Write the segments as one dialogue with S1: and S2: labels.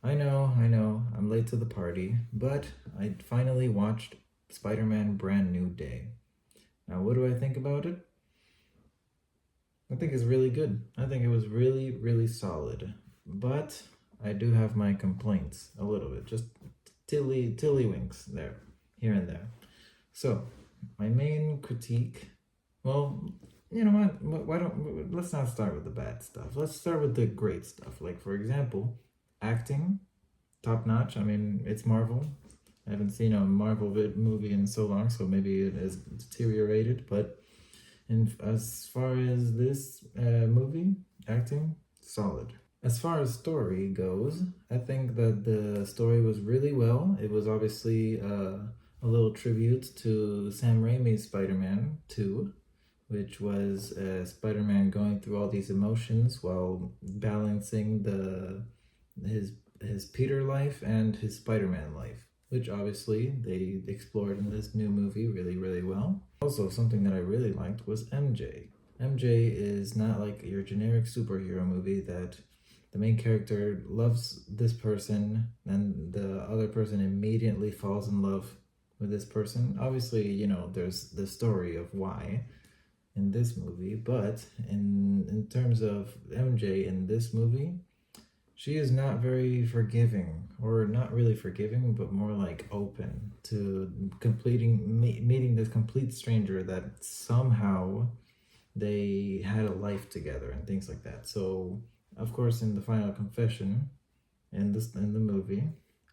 S1: I know, I'm late to the party, but I finally watched Spider-Man Brand New Day. Now, what do I think about it? I think it's really good. I think it was really, really solid. But I do have my complaints a little bit, just tiddlywinks there, here and there. So, my main critique, well, you know what? Why don't let's not start with the bad stuff. Let's start with the great stuff. Like for example, acting top notch. I mean, it's Marvel. I haven't seen a Marvel movie in so long, so maybe it has deteriorated. But as far as this movie, acting, solid. As far as story goes, I think that the story was really well. It was obviously a little tribute to Sam Raimi's Spider-Man 2, which was Spider-Man going through all these emotions while balancing his Peter life and his Spider-Man life, which obviously they explored in this new movie really, really well. Also, something that I really liked was MJ. MJ is not like your generic superhero movie that the main character loves this person and the other person immediately falls in love with this person. Obviously, there's the story of why in this movie, but in terms of MJ in this movie, she is not very forgiving, or not really forgiving, but more like open to meeting this complete stranger that somehow they had a life together and things like that. So, of course, in the final confession in the movie,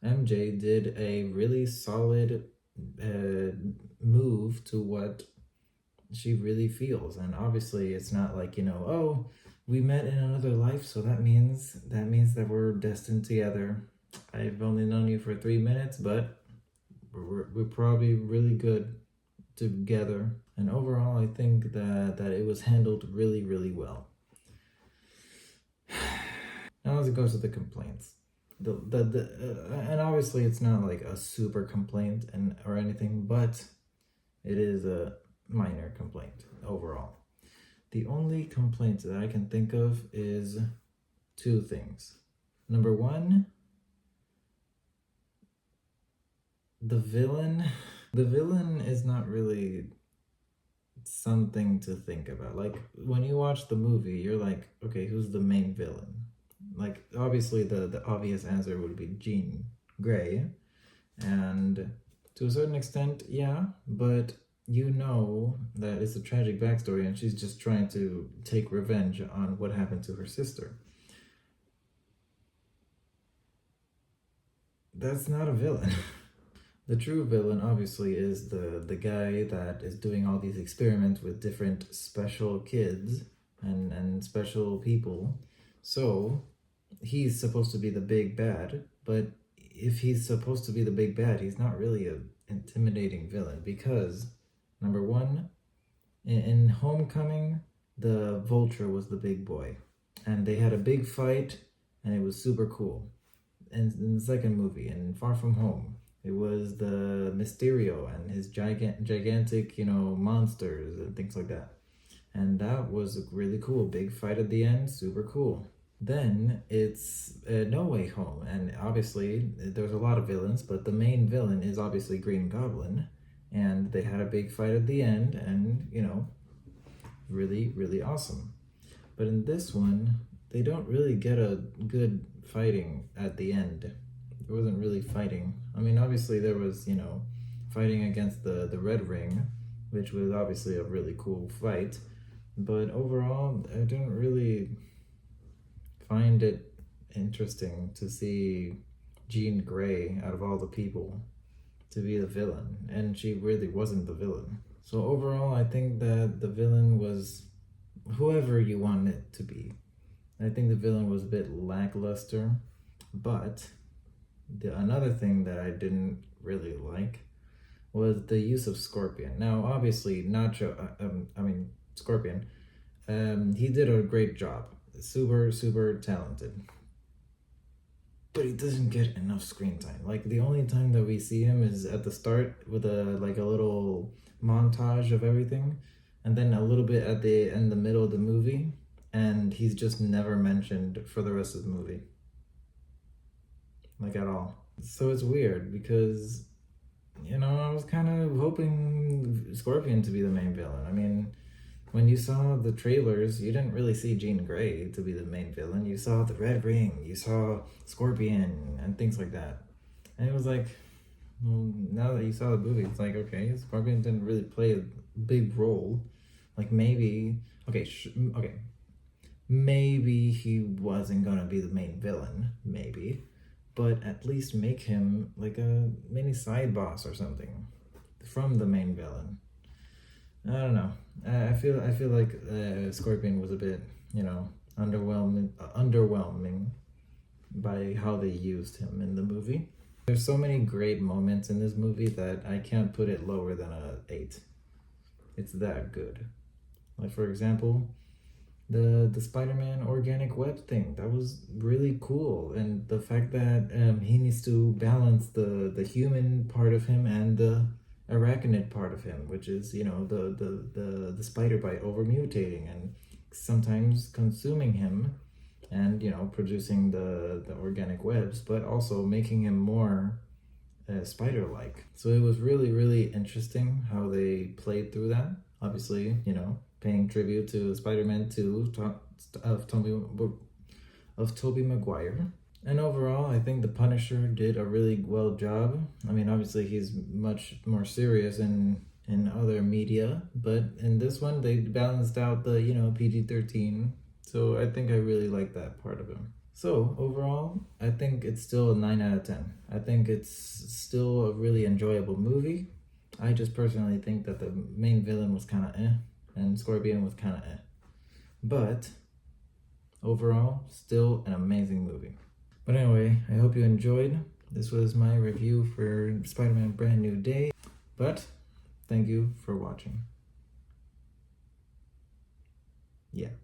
S1: MJ did a really solid move to what she really feels, and obviously it's not like, oh, we met in another life, so that means that we're destined together. I've only known you for 3 minutes, but we're probably really good together. And overall, I think that it was handled really, really well. Now let's go to the complaints. And obviously it's not like a super complaint or anything, but it is a minor complaint overall. The only complaint that I can think of is two things. Number one, the villain. The villain is not really something to think about. Like when you watch the movie, you're like, okay, who's the main villain? Like obviously the obvious answer would be Jean Grey, and to a certain extent, yeah, but you know that it's a tragic backstory and she's just trying to take revenge on what happened to her sister. That's not a villain. The true villain obviously is the guy that is doing all these experiments with different special kids and special people. So he's supposed to be the big bad, but if he's supposed to be the big bad, he's not really a intimidating villain because number one, in Homecoming, the Vulture was the big boy, and they had a big fight, and it was super cool. And in the second movie, in Far From Home, it was the Mysterio and his gigantic, monsters and things like that. And that was a really cool. Big fight at the end, super cool. Then it's No Way Home, and obviously there's a lot of villains, but the main villain is obviously Green Goblin, and they had a big fight at the end, and really, really awesome. But in this one, they don't really get a good fighting at the end. There wasn't really fighting. I mean, obviously there was, fighting against the Red Ring, which was obviously a really cool fight. But overall, I didn't really find it interesting to see Jean Grey, out of all the people, to be the villain. And she really wasn't the villain. So overall, I think that the villain was whoever you want it to be. I think the villain was a bit lackluster, but another thing that I didn't really like was the use of Scorpion. Now, obviously, Scorpion, he did a great job. Super, super talented. But he doesn't get enough screen time. Like, the only time that we see him is at the start with a little montage of everything, and then a little bit at the middle of the movie, and he's just never mentioned for the rest of the movie. like at all. So it's weird because, I was kind of hoping Scorpion to be the main villain. I mean, when you saw the trailers, you didn't really see Jean Grey to be the main villain. You saw the Red Ring, you saw Scorpion, and things like that. And it was like, well, now that you saw the movie, it's like, okay, Scorpion didn't really play a big role. Like maybe, okay, maybe he wasn't gonna be the main villain, maybe, but at least make him like a mini side boss or something from the main villain. I don't know. I feel like Scorpion was a bit, underwhelming by how they used him in the movie. There's so many great moments in this movie that I can't put it lower than a 8. It's that good. Like for example, the Spider-Man organic web thing. That was really cool, and the fact that he needs to balance the human part of him and the arachnid part of him, which is the spider bite over mutating and sometimes consuming him, and producing the organic webs, but also making him more spider-like. So it was really really interesting how they played through that. Obviously, paying tribute to Spider-Man 2 of Tobey Maguire. And overall, I think the Punisher did a really well job. I mean, obviously he's much more serious in other media, but in this one they balanced out the PG-13. So I think I really like that part of him. So overall, I think it's still a 9 out of 10. I think it's still a really enjoyable movie. I just personally think that the main villain was kind of and Scorpion was kind of But overall, still an amazing movie. But anyway, I hope you enjoyed. This was my review for Spider-Man Brand New Day. But thank you for watching. Yeah.